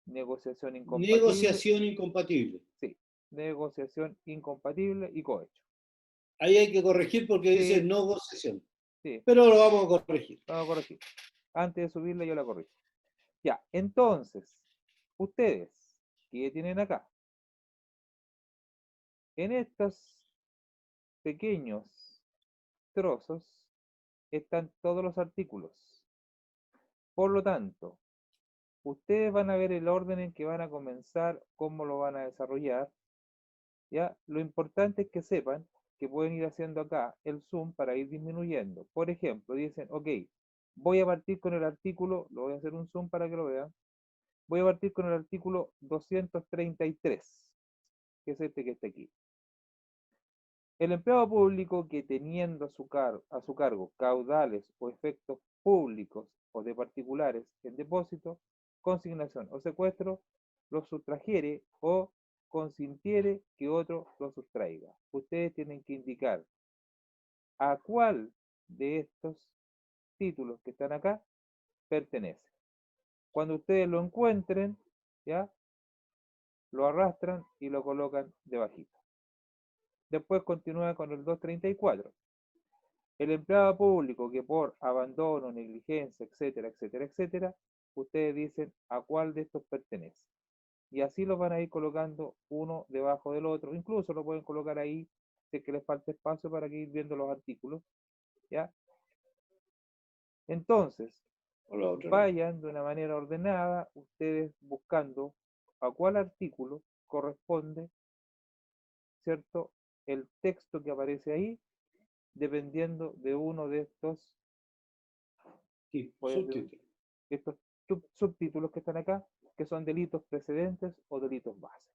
negociación incompatible, Negociación incompatible. sí, negociación incompatible y cohecho. Ahí hay que corregir porque dice Sí, negociación. sí, Pero lo vamos a corregir. vamos a corregir. Antes de subirla yo la corrijo. Ya, entonces, ustedes, ¿qué tienen acá? En estos pequeños trozos están todos los artículos. Por lo tanto, ustedes van a ver el orden en que van a comenzar, cómo lo van a desarrollar. ¿Ya? Lo importante es que sepan que pueden ir haciendo acá el zoom para ir disminuyendo. Por ejemplo, dicen, ok, voy a partir con el artículo, lo voy a hacer un zoom para que lo vean. Voy a partir con el artículo 233, que es este que está aquí. El empleado público que teniendo a su cargo caudales o efectos públicos o de particulares en depósito, consignación o secuestro, los sustrajere o consintiere que otro lo sustraiga. Ustedes tienen que indicar a cuál de estos títulos que están acá pertenece. Cuando ustedes lo encuentren, ¿ya? Lo arrastran y lo colocan debajito. Después continúa con el 234. El empleado público que por abandono, negligencia, etcétera, etcétera, etcétera, ustedes dicen a cuál de estos pertenece. Y así los van a ir colocando uno debajo del otro. Incluso lo pueden colocar ahí si es que les falta espacio para que ir viendo los artículos. ¿Ya? Entonces, vayan de una manera ordenada, ustedes buscando a cuál artículo corresponde, ¿cierto?, el texto que aparece ahí, dependiendo de uno de estos, Sí, subtítulo. estos subtítulos que están acá, que son delitos precedentes o delitos base.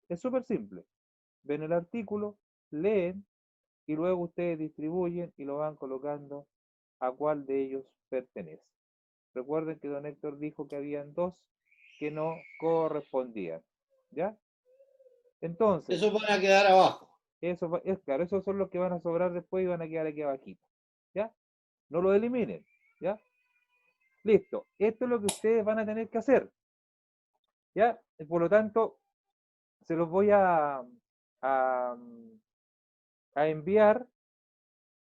Es súper simple. Ven el artículo, leen y luego ustedes distribuyen y lo van colocando a cuál de ellos pertenece. Recuerden que don Héctor dijo que habían dos que no correspondían. ¿Ya? Entonces, Esos van a quedar abajo. eso es claro, esos son los que van a sobrar después y van a quedar aquí abajito. ¿Ya? No lo eliminen. ¿Ya? Listo. Esto es lo que ustedes van a tener que hacer. ¿Ya? Por lo tanto, se los voy a, a enviar,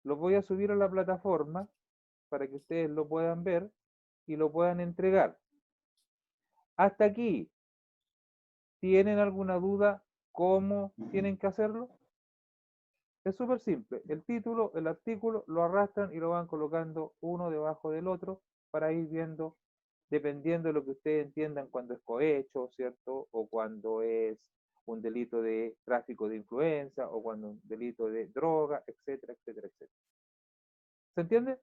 los voy a subir a la plataforma para que ustedes lo puedan ver y lo puedan entregar. Hasta aquí, ¿tienen alguna duda cómo tienen que hacerlo? Es súper simple. El título, el artículo, lo arrastran y lo van colocando uno debajo del otro para ir viendo, dependiendo de lo que ustedes entiendan cuando es cohecho, ¿cierto? O cuando es un delito de tráfico de influencia, o cuando es un delito de droga, etcétera, etcétera, etcétera. ¿Se entiende?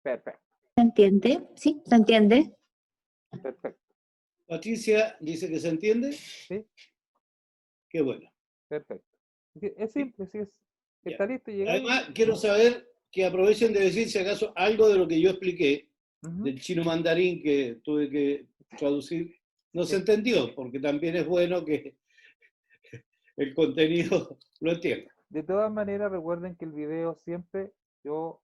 Perfecto, ¿Se entiende? Sí, se entiende. perfecto. Patricia dice que se entiende. ¿Sí? Qué bueno. Perfecto. Es simple, sí, Ya. está listo, llegáis. Además, quiero saber que aprovechen de decir si acaso algo de lo que yo expliqué, Ujú. del chino mandarín que tuve que traducir, no se Sí. entendió, porque también es bueno que el contenido lo entienda. De todas maneras, recuerden que el video siempre yo,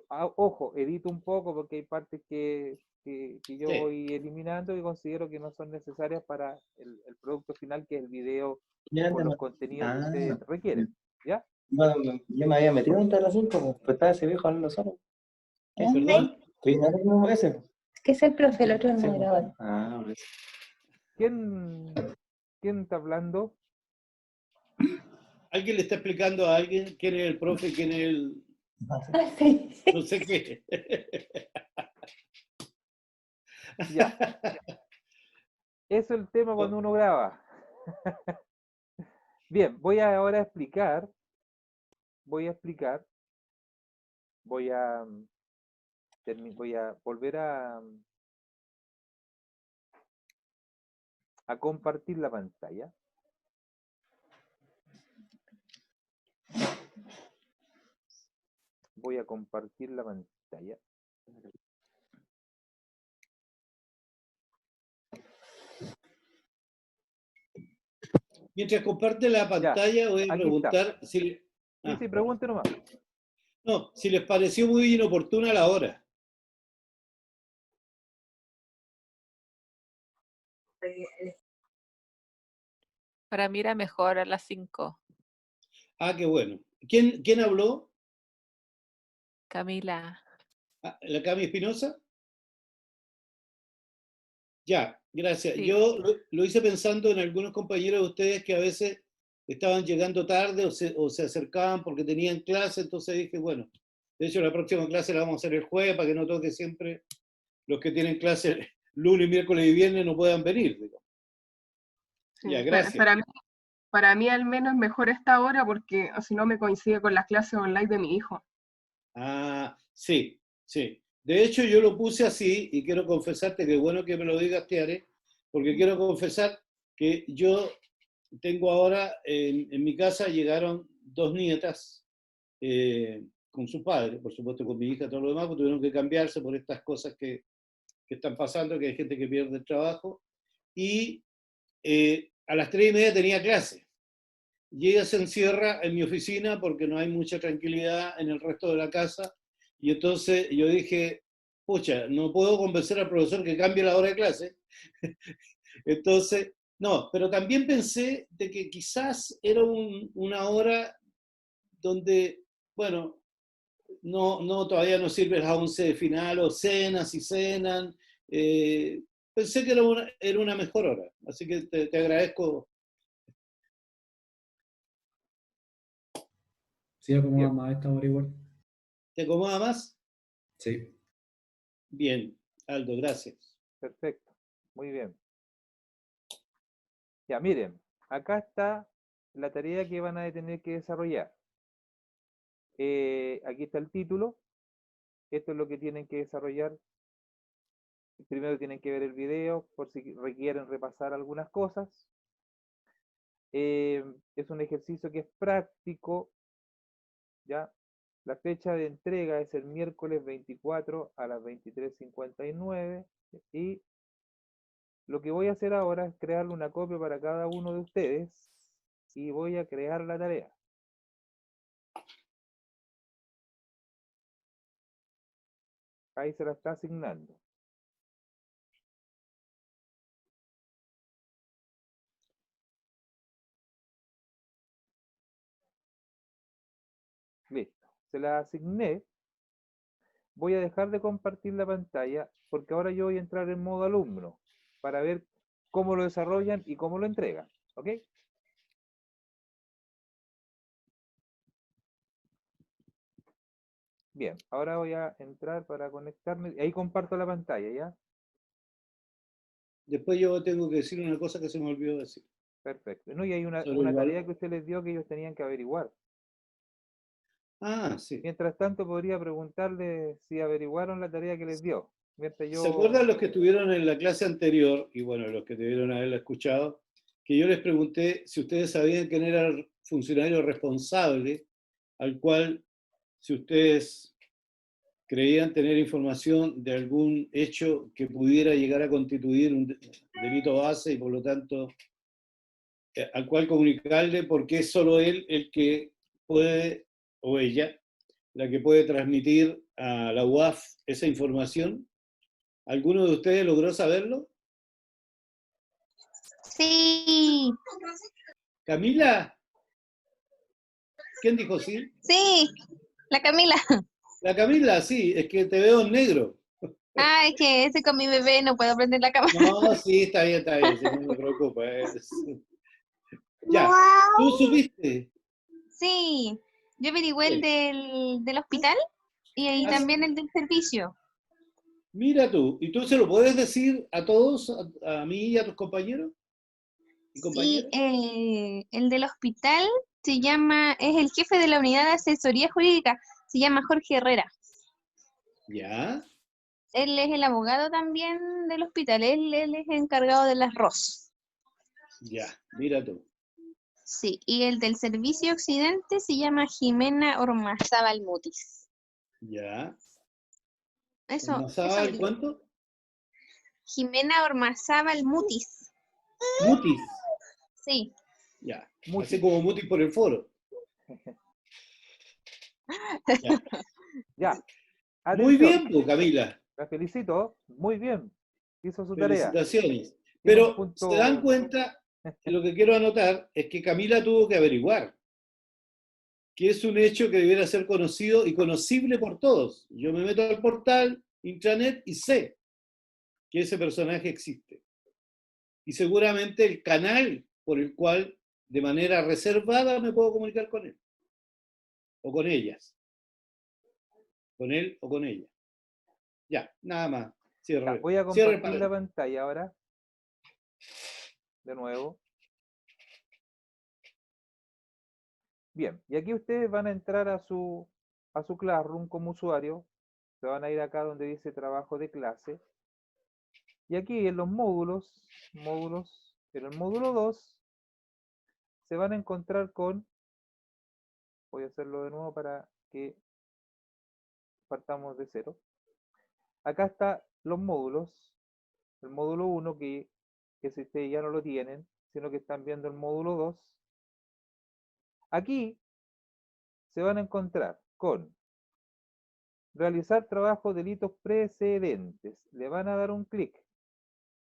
ojo, edito un poco porque hay partes que yo Sí. voy eliminando y considero que no son necesarias para el producto final, que es el video Ya con te los ma- contenidos que Ah, ustedes requieren. ¿Ya? bueno, yo me había metido en Terra 5, pues estaba ese viejo hablando solo. ¿Perdón? Estoy en el mismo ese. Que es el profe, el otro es el Sí, moderador. Ah, por eso. ¿Quién está hablando? ¿Alguien le está explicando a alguien quién es el profe y quién es el Ah, sí. no sé qué? Ya. Eso es el tema cuando uno graba. Bien, voy a ahora explicar, voy a voy a volver a compartir la pantalla. Voy a compartir la pantalla. Mientras comparte la pantalla, voy a aquí está. preguntar si, Sí, sí, pregunte nomás. no, si les pareció muy inoportuna la hora. Para mí era mejor a las 5. Ah, qué bueno. ¿Quién habló? Camila. Ah, ¿la Cami Espinosa? Ya, gracias. Sí. Yo lo hice pensando en algunos compañeros de ustedes que a veces estaban llegando tarde o se acercaban porque tenían clase, entonces dije, bueno, de hecho la próxima clase la vamos a hacer el jueves para que no toque siempre los que tienen clase lunes, miércoles y viernes no puedan venir. Digo. Sí, Ya, gracias. para mí al menos es mejor esta hora porque si no me coincide con las clases online de mi hijo. Ah, sí, sí. De hecho, yo lo puse así y quiero confesarte que bueno que me lo digas, Tiare, porque quiero confesar que yo tengo ahora, en mi casa llegaron dos nietas con su padre, por supuesto con mi hija, todo lo demás, porque tuvieron que cambiarse por estas cosas que están pasando, que hay gente que pierde el trabajo. Y a las 3:30 tenía clase. Y ella se encierra en mi oficina porque no hay mucha tranquilidad en el resto de la casa. Y entonces yo dije, pucha, no puedo convencer al profesor que cambie la hora de clase. Entonces, no, pero también pensé de que quizás era una hora donde, bueno, no todavía no sirve las 11 de final o cenas y cenan. Pensé que era una mejor hora. Así que te agradezco. Sí, acomoda Bien, más esta hora igual. ¿Te acomoda más? Sí. Bien, Aldo, gracias. perfecto. Muy bien. Ya, miren, acá está la tarea que van a tener que desarrollar. Aquí está el título. Esto es lo que tienen que desarrollar. Primero tienen que ver el video por si requieren repasar algunas cosas. Es un ejercicio que es práctico, ¿ya? La fecha de entrega es el miércoles 24 a las 23:59 y lo que voy a hacer ahora es crearle una copia para cada uno de ustedes y voy a crear la tarea. Ahí se la está asignando. se las asigné, voy a dejar de compartir la pantalla porque ahora yo voy a entrar en modo alumno para ver cómo lo desarrollan y cómo lo entregan. ¿Ok? Bien, ahora voy a entrar para conectarme. Ahí comparto la pantalla, ¿ya? Después yo tengo que decir una cosa que se me olvidó decir. Perfecto. No, y hay Sobre una el tarea que usted les dio que ellos tenían que averiguar. Ah, sí. Mientras tanto, podría preguntarle si averiguaron la tarea que les dio. Mientras ¿Se yo... acuerdan los que estuvieron en la clase anterior, y bueno, los que debieron haberla escuchado, que yo les pregunté si ustedes sabían quién era el funcionario responsable al cual, si ustedes creían tener información de algún hecho que pudiera llegar a constituir un delito base y por lo tanto al cual comunicarle porque es solo él el que puede, o ella, la que puede transmitir a la UAF esa información? ¿Alguno de ustedes logró saberlo? Sí, ¿Camila? ¿Quién dijo sí? sí, la Camila. La Camila, sí, es que te veo en negro. Ah, es que ese con mi bebé no puedo prender la cámara. No, sí, está bien, sí, no me preocupa. Ya, ¿tú supiste? Sí, yo averigüé el Sí. del hospital y ahí Ah, sí. también el del servicio. Mira tú, ¿y tú se lo puedes decir a todos, a mí y a tus compañeros y Sí, compañeras? el del hospital se llama, es el jefe de la unidad de asesoría jurídica, se llama Jorge Herrera. Ya, Él es el abogado también del hospital, él es encargado de las ROS. ya, mira tú. Sí, y el del servicio occidente se llama Jimena Ormazábal Mutis. Ya. Eso ¿El averigué. cuánto? Jimena Ormazábal Mutis. Mutis. Sí. Ya. Así Mutis. como Mutis por el foro. Ya. Ya. Muy Atención. bien, pues, Camila. La felicito. Muy bien. Hizo su tarea. Felicitaciones. Tiene un Pero se dan punto. cuenta, lo que quiero anotar es que Camila tuvo que averiguar que es un hecho que debiera ser conocido y conocible por todos. Yo me meto al portal, intranet, y sé que ese personaje existe. Y seguramente el canal por el cual de manera reservada me puedo comunicar con él. O con ellas. Con él o con ella. Ya, nada más. Ya, Cierre. voy a Cierre compartir la pantalla ahora. De nuevo. Bien, y aquí ustedes van a entrar a su Classroom como usuario. Se van a ir acá donde dice trabajo de clase. Y aquí en los módulos, en el módulo 2, se van a encontrar con, voy a hacerlo de nuevo para que partamos de cero. Acá están los módulos, el módulo 1 que si ustedes ya no lo tienen, sino que están viendo el módulo 2. Aquí se van a encontrar con realizar trabajo de delitos precedentes. Le van a dar un clic.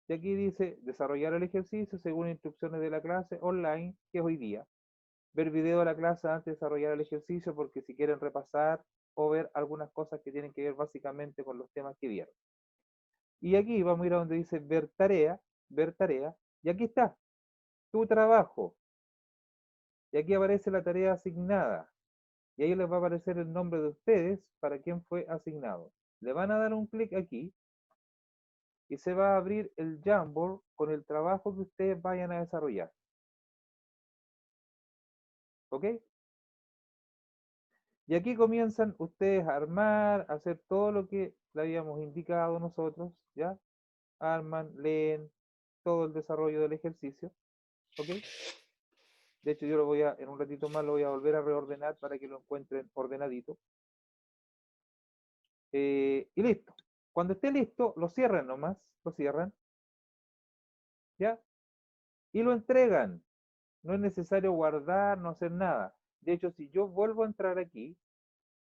Y aquí dice desarrollar el ejercicio según instrucciones de la clase online, que es hoy día. Ver video de la clase antes de desarrollar el ejercicio, porque si quieren repasar o ver algunas cosas que tienen que ver básicamente con los temas que vieron. Y aquí vamos a ir a donde dice ver tarea, y aquí está, tu trabajo. Y aquí aparece la tarea asignada. Y ahí les va a aparecer el nombre de ustedes para quién fue asignado. Le van a dar un clic aquí y se va a abrir el Jamboard con el trabajo que ustedes vayan a desarrollar. ¿Ok? Y aquí comienzan ustedes a armar, a hacer todo lo que le habíamos indicado nosotros, ¿ya? Arman, leen todo el desarrollo del ejercicio, ¿ok? De hecho, yo lo voy a, en un ratito más, lo voy a volver a reordenar para que lo encuentren ordenadito. Y listo. Cuando esté listo, lo cierran nomás, lo cierran, ¿ya? Y lo entregan. No es necesario guardar, no hacer nada. De hecho, si yo vuelvo a entrar aquí,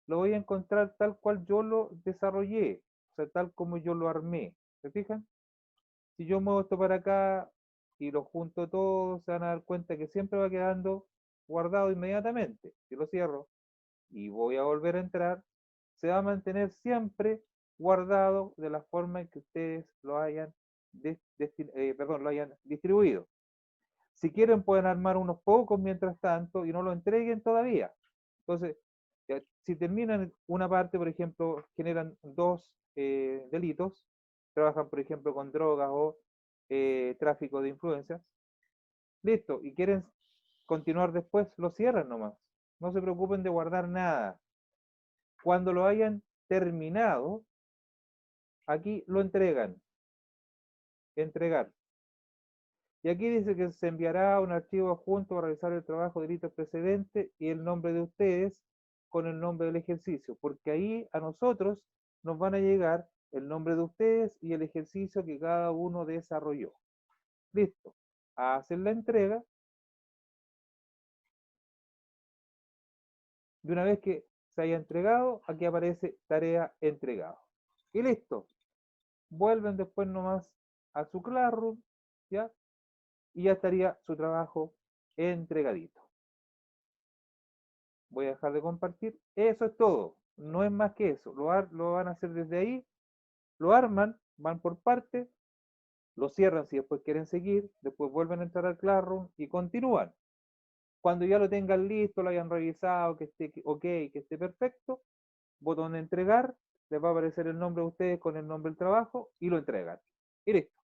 lo voy a encontrar tal cual yo lo desarrollé, o sea, tal como yo lo armé. ¿Se fijan? Si yo muevo esto para acá y lo junto todo, se van a dar cuenta que siempre va quedando guardado inmediatamente. Si lo cierro, y voy a volver a entrar, se va a mantener siempre guardado de la forma en que ustedes lo hayan, lo hayan distribuido. Si quieren pueden armar unos pocos mientras tanto y no lo entreguen todavía. Entonces, si terminan una parte, por ejemplo, generan 2 delitos, trabajan, por ejemplo, con drogas o tráfico de influencias, listo, y quieren continuar después, lo cierran nomás. No se preocupen de guardar nada. Cuando lo hayan terminado, aquí lo entregan. Entregar. Y aquí dice que se enviará un archivo adjunto para realizar el trabajo de delito precedente y el nombre de ustedes con el nombre del ejercicio, porque ahí a nosotros nos van a llegar el nombre de ustedes y el ejercicio que cada uno desarrolló. Listo. Hacen la entrega. Y una vez que se haya entregado, aquí aparece tarea entregado. Y listo. Vuelven después nomás a su Classroom, ¿ya? Y ya estaría su trabajo entregadito. Voy a dejar de compartir. Eso es todo. No es más que eso. Lo van a hacer desde ahí. Lo arman, van por partes, lo cierran si después quieren seguir, después vuelven a entrar al Classroom y continúan. Cuando ya lo tengan listo, lo hayan revisado, que esté ok, que esté perfecto, botón de entregar, les va a aparecer el nombre de ustedes con el nombre del trabajo y lo entregan. Y listo.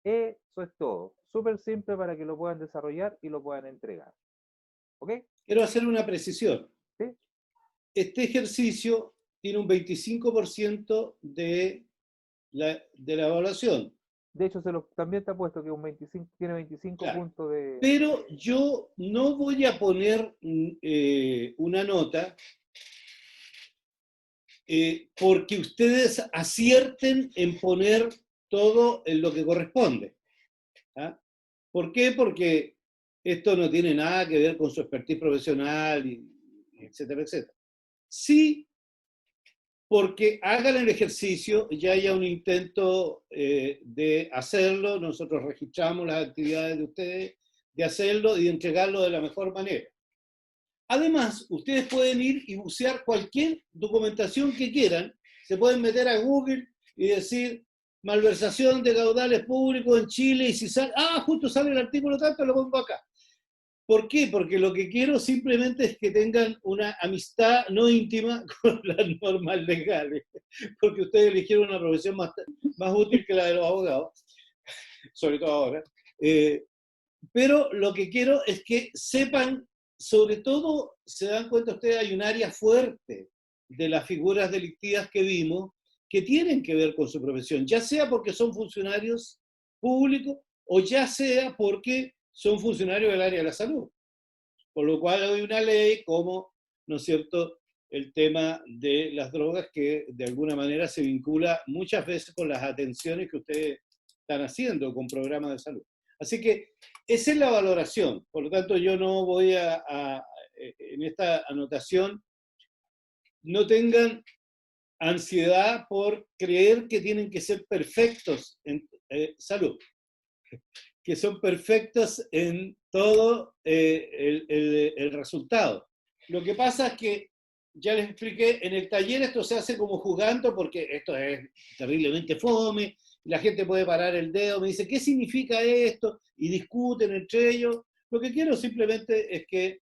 Eso es todo. Súper simple para que lo puedan desarrollar y lo puedan entregar. ¿Ok? Quiero hacer una precisión. ¿Sí? Este ejercicio tiene un 25% de la evaluación. De hecho, también te ha puesto que tiene 25 Claro. puntos de... Pero yo no voy a poner una nota porque ustedes acierten en poner todo en lo que corresponde. ¿Ah? ¿Por qué? Porque esto no tiene nada que ver con su expertise profesional, etcétera, etcétera. Sí, porque hagan el ejercicio, ya haya un intento de hacerlo, nosotros registramos las actividades de ustedes, de hacerlo y de entregarlo de la mejor manera. Además, ustedes pueden ir y bucear cualquier documentación que quieran, se pueden meter a Google y decir malversación de caudales públicos en Chile y si sale, justo sale el artículo tanto, lo pongo acá. ¿Por qué? Porque lo que quiero simplemente es que tengan una amistad no íntima con las normas legales, porque ustedes eligieron una profesión más útil que la de los abogados, sobre todo ahora. Pero lo que quiero es que sepan, sobre todo, se dan cuenta ustedes, hay un área fuerte de las figuras delictivas que vimos que tienen que ver con su profesión, ya sea porque son funcionarios públicos o ya sea porque son funcionarios del área de la salud. Por lo cual hay una ley como, ¿no es cierto?, el tema de las drogas que de alguna manera se vincula muchas veces con las atenciones que ustedes están haciendo con programas de salud. Así que esa es la valoración. Por lo tanto, yo no voy en esta anotación, no tengan ansiedad por creer que tienen que ser perfectos en salud, que son perfectos en todo el resultado. Lo que pasa es que, ya les expliqué, en el taller esto se hace como jugando porque esto es terriblemente fome, la gente puede parar el dedo, me dice, ¿qué significa esto? Y discuten entre ellos. Lo que quiero simplemente es que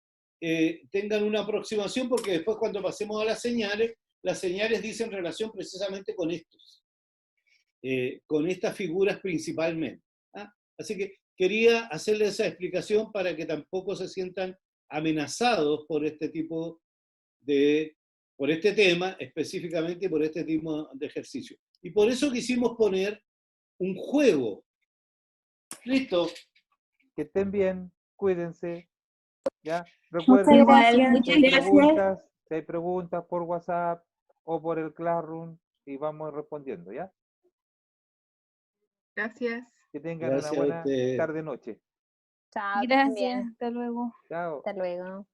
tengan una aproximación porque después cuando pasemos a las señales dicen relación precisamente con estos, con estas figuras principalmente. ¿Ah? Así que quería hacerles esa explicación para que tampoco se sientan amenazados por este tipo por este tema específicamente y por este tipo de ejercicio. Y por eso quisimos poner un juego. ¿Listo? Que estén bien, cuídense. ¿Ya? Muchas Recuerden, gracias. Muchas si hay gracias. preguntas por WhatsApp o por el Classroom y vamos respondiendo, ¿ya? Gracias. Que tengan Gracias una a buena ustedes. tarde-noche. Chao, Gracias. también. Hasta luego. Chao. Hasta luego.